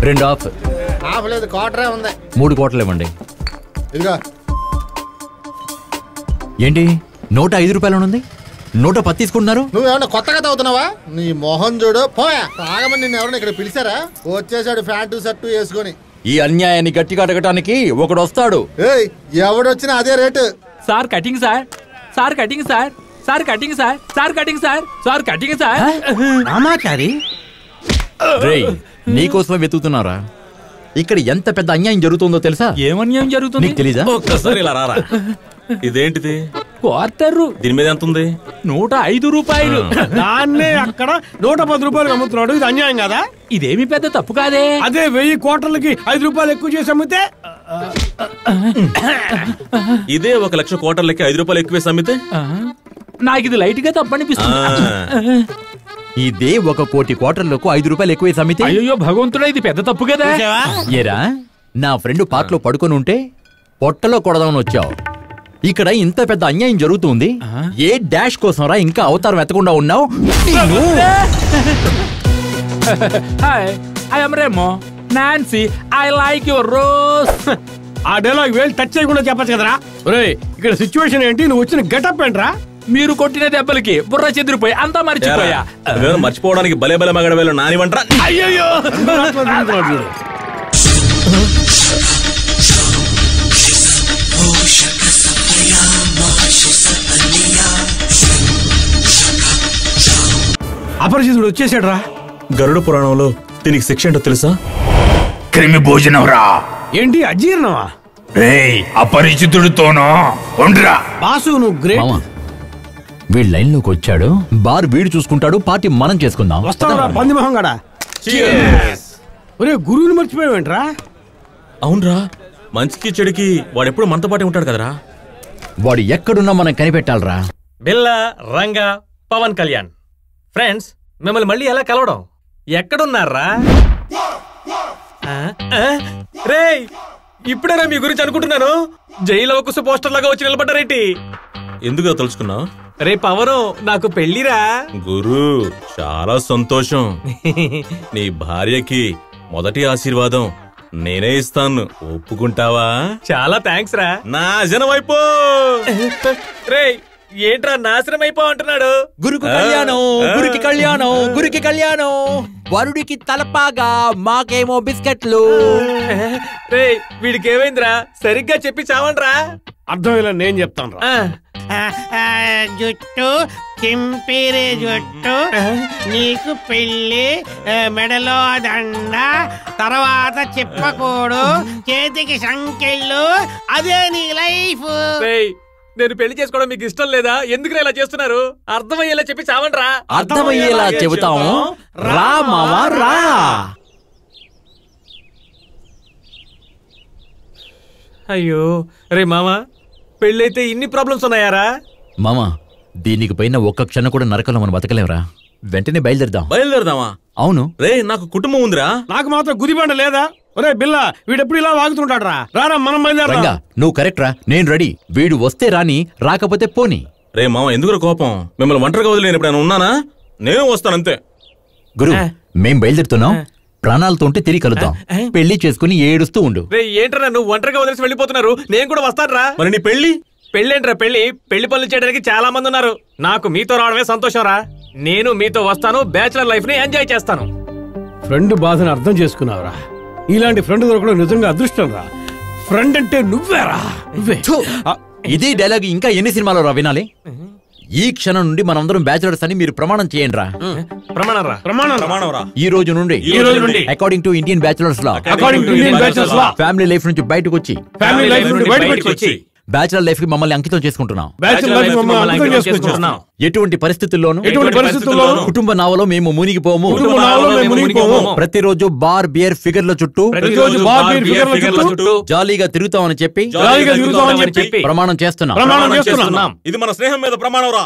2 of. Of లేదు, క్వార్టరే ఉంది. 3 కోట్లు ఇవ్వండి. ఇదిగో. ఏంటి నోట 5 రూపాయలు ఉంది, నోట 10 తీసుకుంటున్నారు? నువ్వేమన్నా కొత్తగా తాగుతున్నావా? నీ మొహం చూడు. పోయా తాగమని నిన్ను ఎవరైనా ఇక్కడ పిలిచారా? వచ్చేసాడు ప్యాంటు షర్టు వేసుకొని. ఈ అన్యాయాన్ని గట్టిగా అడగటానికి ఒకడు వస్తాడు. ఏయ్, ఎవడొచ్చినా అదే rate. Sir cutting sir, sir cutting sir, sir cutting sir, sir cutting sir, sir cutting sir. Ramachari రేయ్, నీకోసమే వెతుకుతున్నారా? ఇక్కడ ఎంత పెద్ద అన్యాయం జరుగుతుందో తెలుసా? ఏమన్యాయం జరుగుతుంది నీకు తెలీదా? ఒక్కసారి ఇలా రారా. ఇదేంటిది? క్వార్టర్. దీని మీద ఎంత ఉంది? 105 రూపాయలు. దాన్నే అక్కడ 110 రూపాయలు అమ్ముతున్నాడు. ఇది అన్యాయం కదా? ఇదేమి పెద్ద తప్పు కాదే. అదే 1000 కోట్లకి 5 రూపాయలు ఎక్కువ చేసి అమ్మితే? ఇదే 1 లక్ష కోటర్లకి 5 రూపాయలు ఎక్కువేసి అమ్మితే? నాకు ఇది లైట్ గా తప్పనిపిస్తుంది. ఇదే 1 కోటి క్వార్టర్లకు 5 రూపాయలు ఎక్కువ అమ్మితే? అయ్యో భగవంతుడా, ఇది పెద్ద తప్పు కదా. ఏరా, నా ఫ్రెండ్ పార్క్ లో పడుకొని ఉంటే పొట్టలో కొడదామని వచ్చావు. ఇక్కడ ఇంత పెద్ద అన్యాయం జరుగుతుంది. ఏ డాష్ కోసం రా ఇంకా అవతారం ఎత్తకుండా ఉన్నావు? Hi, I am Remo. Nancy, I like your rose. ఆ డైలాగ్ వేలు టచ్ చేయకుండా చెప్పచ్చు కదరా. ఒరేయ్, ఇక్కడ సిచ్యువేషన్ ఏంటి? నువ్వు వచ్చిన గెటప్ ఏంట్రా? మీరు కొట్టిన దెబ్బలకి బుర్ర చెదిరిపోయి అంతా మర్చిపోయా. మర్చిపోవడానికి భలే భలే మగడవేలు నానివంటరా. అయ్యో, అపరిచితుడు వచ్చేసాడు రా. గరుడ పురాణంలో దీనికి శిక్ష ఏంటో తెలుసా? క్రిమి భోజనం రా. ఏంటి అజీర్ణమా? రేయ్, అపరిచితుడితోనో ఉండ్రా. బాసు నువ్వు గ్రేట్. వీడి లైన్ లోకి వచ్చాడు. బార్ వీడు చూసుకుంటాడు, పార్టీ మనం చేసుకుందాం. వస్తావురా పంది మొహం గడా. ఒరే, గురువుని మర్చిపోయావేంట్రా? అవునరా, మంచికి చెడుకి వాడెప్పుడు మనతో పాటే ఉంటాడు కదరా. వాడు ఎక్కడున్నా మనం కనిపెట్టాలరా. బిల్లా, రంగా, పవన్ కళ్యాణ్ ఫ్రెండ్స్, మిమ్మల్ని మళ్ళీ ఎలా కలవడం? ఎక్కడున్నారా? రేయ్, ఇప్పుడేనా మీ గురించి అనుకుంటున్నాను. జైలు అవకుశ పోస్టర్ లాగా వచ్చి నిలబడ్డారేంటి? ఎందుకు తలుచుకున్నావు? రే పవను, నాకు పెళ్లిరా. గురు, చాలా సంతోషం. నీ భార్యకి మొదటి ఆశీర్వాదం నేనే ఇస్తాను, ఒప్పుకుంటావా? చాలా థ్యాంక్స్ రా. నాశనం అయిపో. రేయ్, ఏంట్రా నాశనం అయిపో అంటున్నాడు? గురుకు కళ్యాణం, గురికి కళ్యాణం, గురికి కళ్యాణం. వరుడికి తలపాగా, మాకేమో బిస్కెట్లు. రేయ్, వీడికి ఏమైందిరా? సరిగ్గా చెప్పి చావండ్రా. అర్థం నేను చెప్తాను రా. జుట్టు చింపిరి జుట్టు, నీకు పెళ్లి, మెడలో దండ, తర్వాత చెప్పకూడు, చేతికి సంకెళ్ళు, అదే నీ లైఫ్. నేను పెళ్లి చేసుకోవడం మీకు ఇష్టం లేదా? ఎందుకు ఇలా చేస్తున్నారు? అర్థమయ్యేలా చెప్పి చావండ్రా. అర్థమయ్యేలా చెబుతాము, రా మావా రా. అయ్యో, రే మామా, పెళ్ళైతే ఇన్ని ప్రాబ్లమ్స్ ఉన్నాయారా? మామా, దీనికి పైన ఒక్క క్షణం కూడా నరకలో మనం బతకలేవరా. వెంటనే బయలుదేరదాం. బయలుదేరదామా? అవును. రే, నాకు కుటుంబం ఉందిరా. నాకు మాత్రం గుదిబండ లేదా? ఒరే బిల్లా, వీడెప్పుడు ఇలా వాగుతుంటాడు రా. రారా మనం బయలుదేరా. నువ్వు కరెక్ట్ రా, నేను రెడీ. వీడు వస్తే రాని, రాకపోతే పోని. రే మామ, ఎందుకు కోపం? మిమ్మల్ని ఒంటరిగా వదిలి నేను ఎప్పుడైనా ఉన్నానా? నేను వస్తానంతే. గురు, మేం బయలుదేరుతున్నాం. ప్రాణాలతో ఉంటే తిరిగి కలుద్దాం. పెళ్లి చేసుకుని ఏడుస్తూ ఉండు. రే, ఏంట్రా నువ్వు ఒంటరిగా వదిలేసి వెళ్ళిపోతున్నారు? నేను కూడా వస్తాను రా. మరి నీ పెళ్లి? పెళ్ళేంట్రా పెళ్లి? పెళ్లి పనులు చేయడానికి చాలా మంది ఉన్నారు. నాకు మీతో రావడమే సంతోషం రా. నేను మీతో వస్తాను, బ్యాచులర్ లైఫ్ ని ఎంజాయ్ చేస్తాను. ఫ్రెండ్ బాధను అర్థం చేసుకున్నావురా. ఇలాంటి ఫ్రెండ్ దొరకడం నిజంగా అదృష్టం రా. ఫ్రెండ్ అంటే నువ్వేరా, నువ్వే. ఇదే డైలాగ్ ఇంకా ఎన్ని సినిమాలో రా వినాలి? ఈ క్షణం నుండి మనందరం బ్యాచులర్స్ అని మీరు ప్రమాణం చేయండి రా. ఈ రోజు నుండి according to Indian bachelors law, family life నుంచి బయటకు వచ్చి బ్యాచులర్ లైఫ్ కి మమ్మల్ని అంకితం చేసుకుంటున్నాం. ఎటువంటి పరిస్థితుల్లోనూ కుటుంబ నావలో మేము మునిగిపోము. ప్రతిరోజు బార్ బియర్ ఫిగర్ల చుట్టూ జాలీగా తిరుగుతామని చెప్పి ప్రమాణం చేస్తున్నాం. ఇది మన స్నేహం మీద ప్రమాణం రా.